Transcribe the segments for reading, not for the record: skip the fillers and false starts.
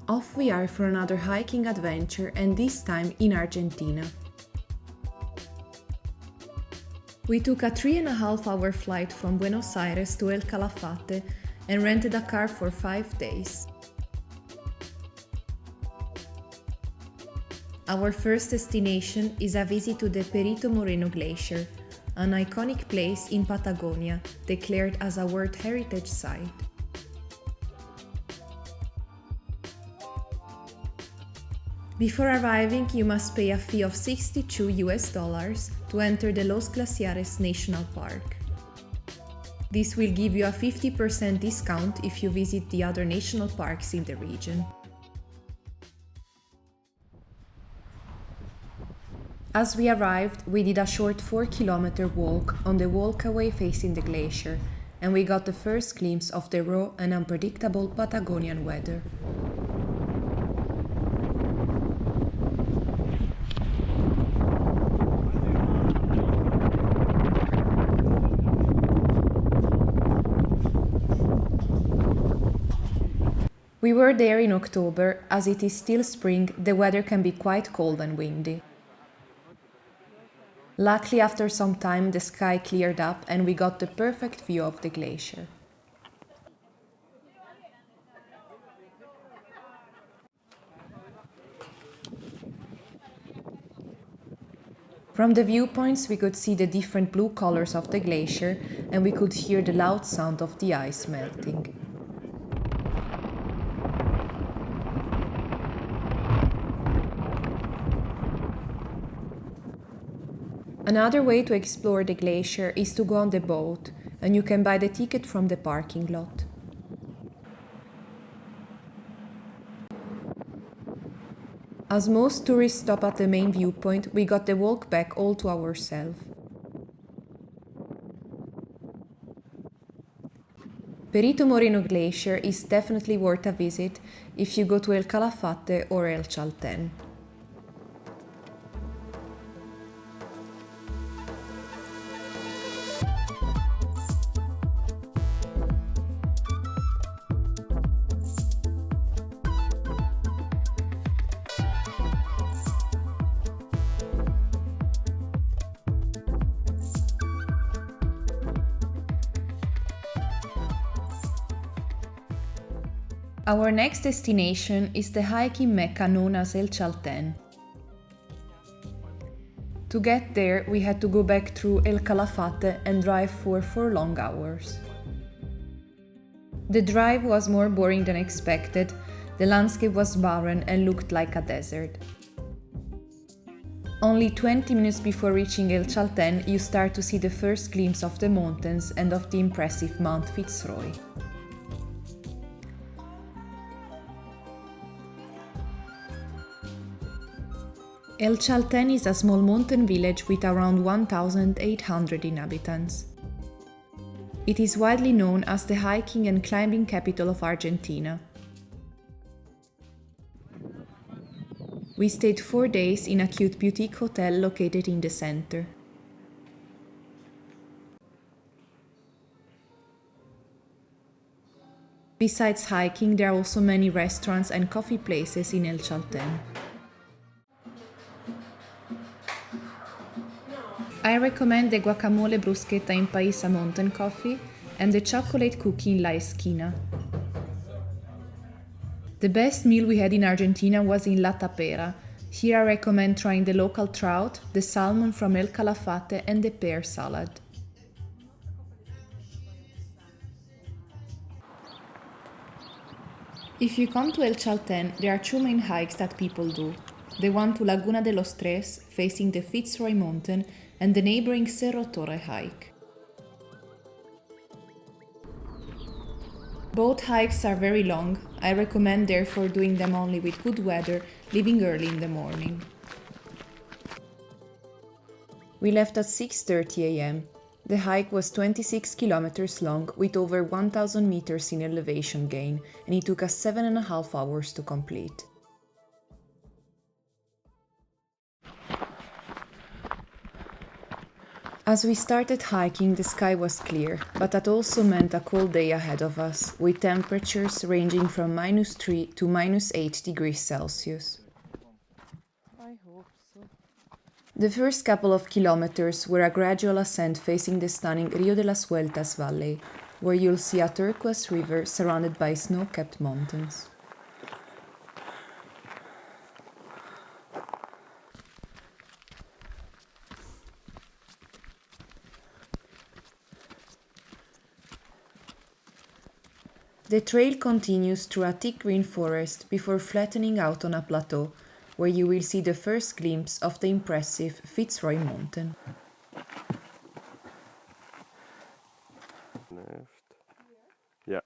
Off we are for another hiking adventure, and this time in Argentina. We took a 3.5-hour flight from Buenos Aires to El Calafate and rented a car for 5 days. Our first destination is a visit to the Perito Moreno Glacier, an iconic place in Patagonia declared as a World Heritage Site. Before arriving, you must pay a fee of $62 to enter the Los Glaciares National Park. This will give you a 50% discount if you visit the other national parks in the region. As we arrived, we did a short 4-kilometer walk on the walkway facing the glacier, and we got the first glimpse of the raw and unpredictable Patagonian weather. We were there in October. As it is still spring, the weather can be quite cold and windy. Luckily, after some time, the sky cleared up and we got the perfect view of the glacier. From the viewpoints, we could see the different blue colors of the glacier and we could hear the loud sound of the ice melting. Another way to explore the glacier is to go on the boat, and you can buy the ticket from the parking lot. As most tourists stop at the main viewpoint, we got the walk back all to ourselves. Perito Moreno Glacier is definitely worth a visit if you go to El Calafate or El Chalten. Our next destination is the hiking mecca known as El Chalten. To get there, we had to go back through El Calafate and drive for 4 long hours. The drive was more boring than expected. The landscape was barren and looked like a desert. Only 20 minutes before reaching El Chalten, you start to see the first glimpse of the mountains and of the impressive Mount Fitz Roy. El Chalten is a small mountain village with around 1,800 inhabitants. It is widely known as the hiking and climbing capital of Argentina. We stayed 4 days in a cute boutique hotel located in the center. Besides hiking, there are also many restaurants and coffee places in El Chalten. I recommend the guacamole bruschetta in Paisa mountain coffee and the chocolate cookie in La Esquina. The best meal we had in Argentina was in La Tapera. Here I recommend trying the local trout, the salmon from El Calafate and the pear salad. If you come to El Chalten, there are 2 main hikes that people do. The one to Laguna de los Tres, facing the Fitz Roy mountain, and the neighboring Cerro Torre hike. Both hikes are very long. I recommend therefore doing them only with good weather, leaving early in the morning. We left at 6:30 a.m. The hike was 26 kilometers long with over 1,000 meters in elevation gain, and it took us 7.5 hours to complete. As we started hiking, the sky was clear, but that also meant a cold day ahead of us, with temperatures ranging from -3 to -8 degrees Celsius. I hope so. The first couple of kilometers were a gradual ascent facing the stunning Rio de las Vueltas Valley, where you'll see a turquoise river surrounded by snow-capped mountains. The trail continues through a thick green forest before flattening out on a plateau, where you will see the first glimpse of the impressive Fitz Roy mountain. Yeah.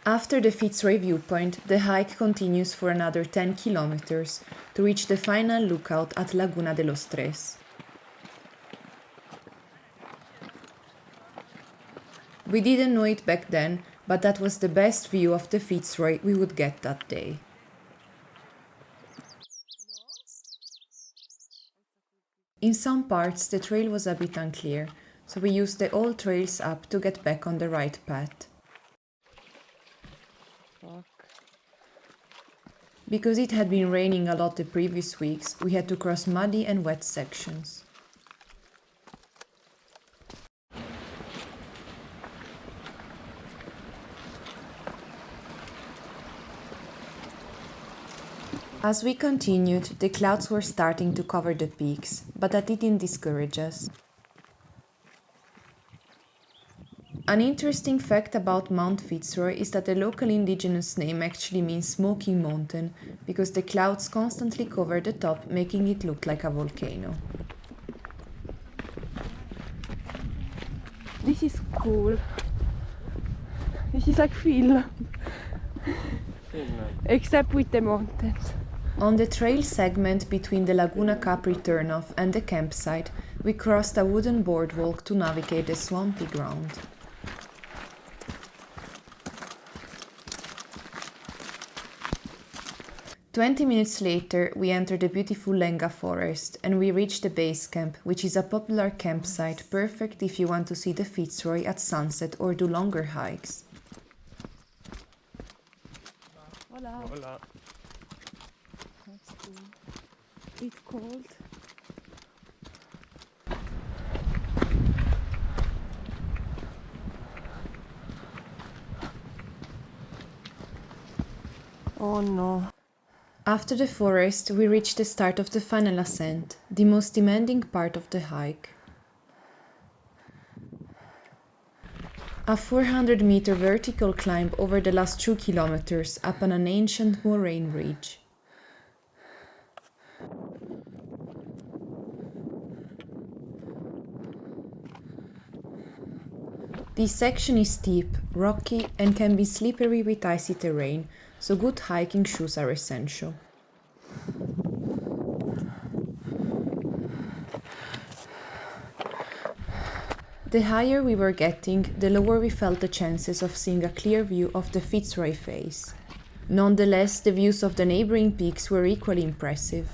After the Fitz Roy viewpoint, the hike continues for another 10 kilometers to reach the final lookout at Laguna de los Tres. We didn't know it back then, but that was the best view of the Fitz Roy we would get that day. In some parts the trail was a bit unclear, so we used the All Trails app to get back on the right path. Fuck. Because it had been raining a lot the previous weeks, we had to cross muddy and wet sections. As we continued, the clouds were starting to cover the peaks, but that didn't discourage us. An interesting fact about Mount Fitz Roy is that the local indigenous name actually means smoking mountain, because the clouds constantly cover the top, making it look like a volcano. This is cool. This is like Finland. Except with the mountains. On the trail segment between the Laguna Capri turnoff and the campsite, we crossed a wooden boardwalk to navigate the swampy ground. "20 minutes later, we entered the beautiful Lenga forest and we reached the base camp, which is a popular campsite perfect if you want to see the Fitz Roy at sunset or do longer hikes. Hola. Hola. That's cool. Bit cold. Oh no. After the forest, we reached the start of the final ascent, the most demanding part of the hike. A 400-meter vertical climb over the last 2 kilometers up on an ancient moraine ridge. This section is steep, rocky, and can be slippery with icy terrain, so good hiking shoes are essential. The higher we were getting, the lower we felt the chances of seeing a clear view of the Fitz Roy face. Nonetheless, the views of the neighboring peaks were equally impressive.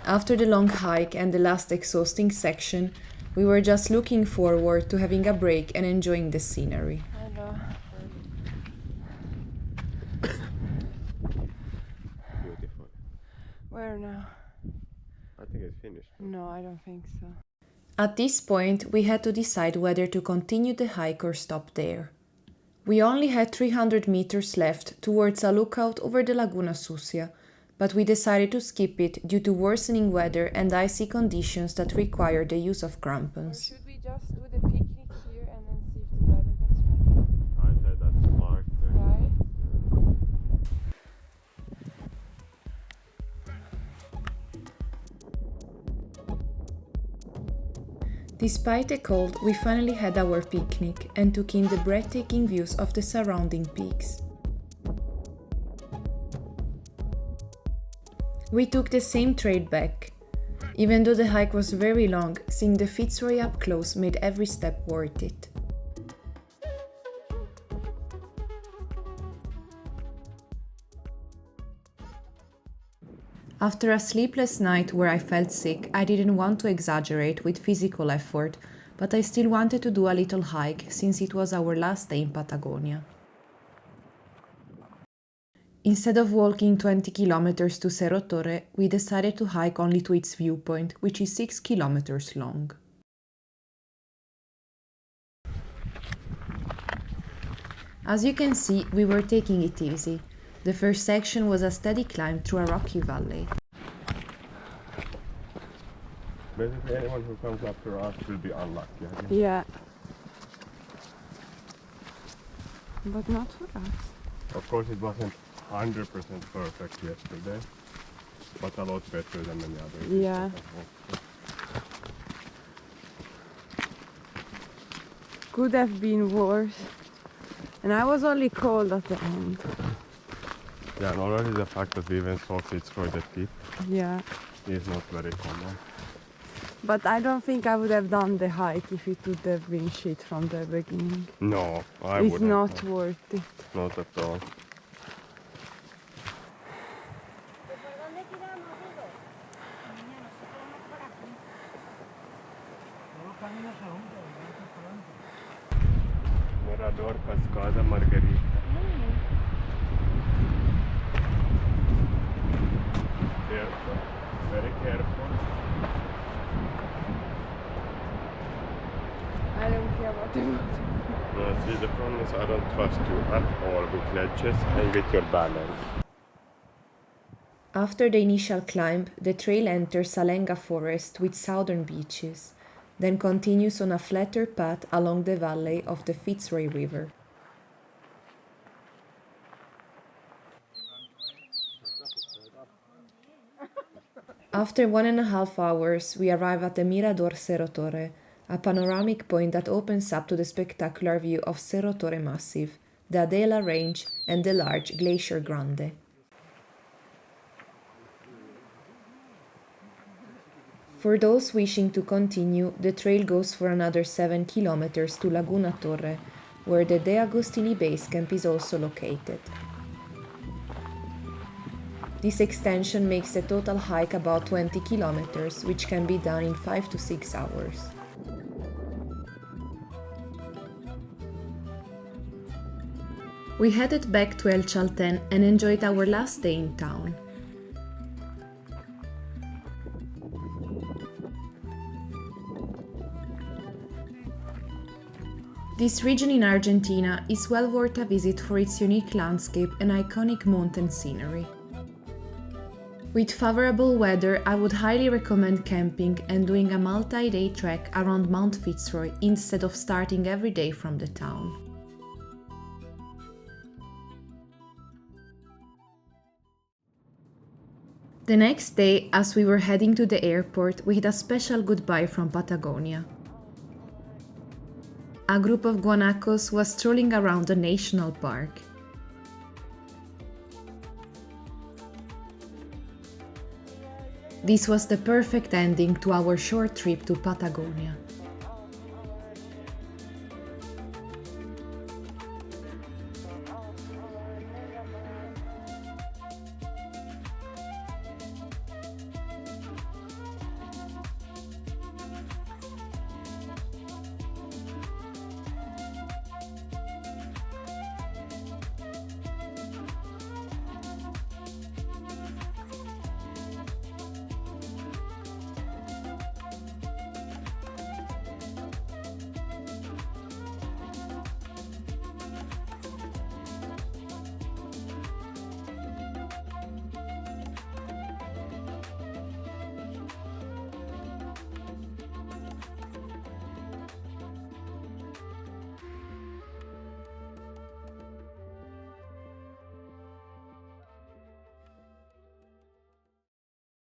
After the long hike and the last exhausting section, we were just looking forward to having a break and enjoying the scenery. Hello. Beautiful. Where now? I think it's finished. No, I don't think so. At this point, we had to decide whether to continue the hike or stop there. We only had 300 meters left towards a lookout over the Laguna Sucia, but we decided to skip it due to worsening weather and icy conditions that require the use of Or crampons. should we just do the picnic here and then see if the weather gets better? I said that's smarter. Right? Despite the cold, we finally had our picnic and took in the breathtaking views of the surrounding peaks. We took the same trail back. Even though the hike was very long, seeing the Fitz Roy up close made every step worth it. After a sleepless night where I felt sick, I didn't want to exaggerate with physical effort, but I still wanted to do a little hike since it was our last day in Patagonia. Instead of walking 20 kilometers to Cerro Torre, we decided to hike only to its viewpoint, which is 6 kilometers long. As you can see, we were taking it easy. The first section was a steady climb through a rocky valley. Basically, anyone who comes after us will be unlucky, I guess. Yeah. But not for us. Of course, it wasn't 100% perfect yesterday, but a lot better than many others. Yeah. Could have been worse. And I was only cold at the end. Yeah, and already the fact that we even saw Fitz Roy the tip Yeah. is not very common. But I don't think I would have done the hike if it would have been shit from the beginning. No, I It's wouldn't. not worth it. Not at all. Mirador Cascada Margarita. Careful, very careful. I don't care what you want. No, see, the problem is I don't trust you at all with ledges and with your balance. After the initial climb, the trail enters Salenga forest with southern beaches, then continues on a flatter path along the valley of the Fitz Roy River. After 1.5 hours, we arrive at the Mirador Cerro Torre, a panoramic point that opens up to the spectacular view of Cerro Torre Massif, the Adela Range, and the large Glacier Grande. For those wishing to continue, the trail goes for another 7 kilometers to Laguna Torre, where the De Agostini base camp is also located. This extension makes the total hike about 20 kilometers, which can be done in 5 to 6 hours. We headed back to El Chalten and enjoyed our last day in town. This region in Argentina is well worth a visit for its unique landscape and iconic mountain scenery. With favorable weather, I would highly recommend camping and doing a multi-day trek around Mount Fitz Roy instead of starting every day from the town. The next day, as we were heading to the airport, we had a special goodbye from Patagonia. A group of guanacos was strolling around the national park. This was the perfect ending to our short trip to Patagonia.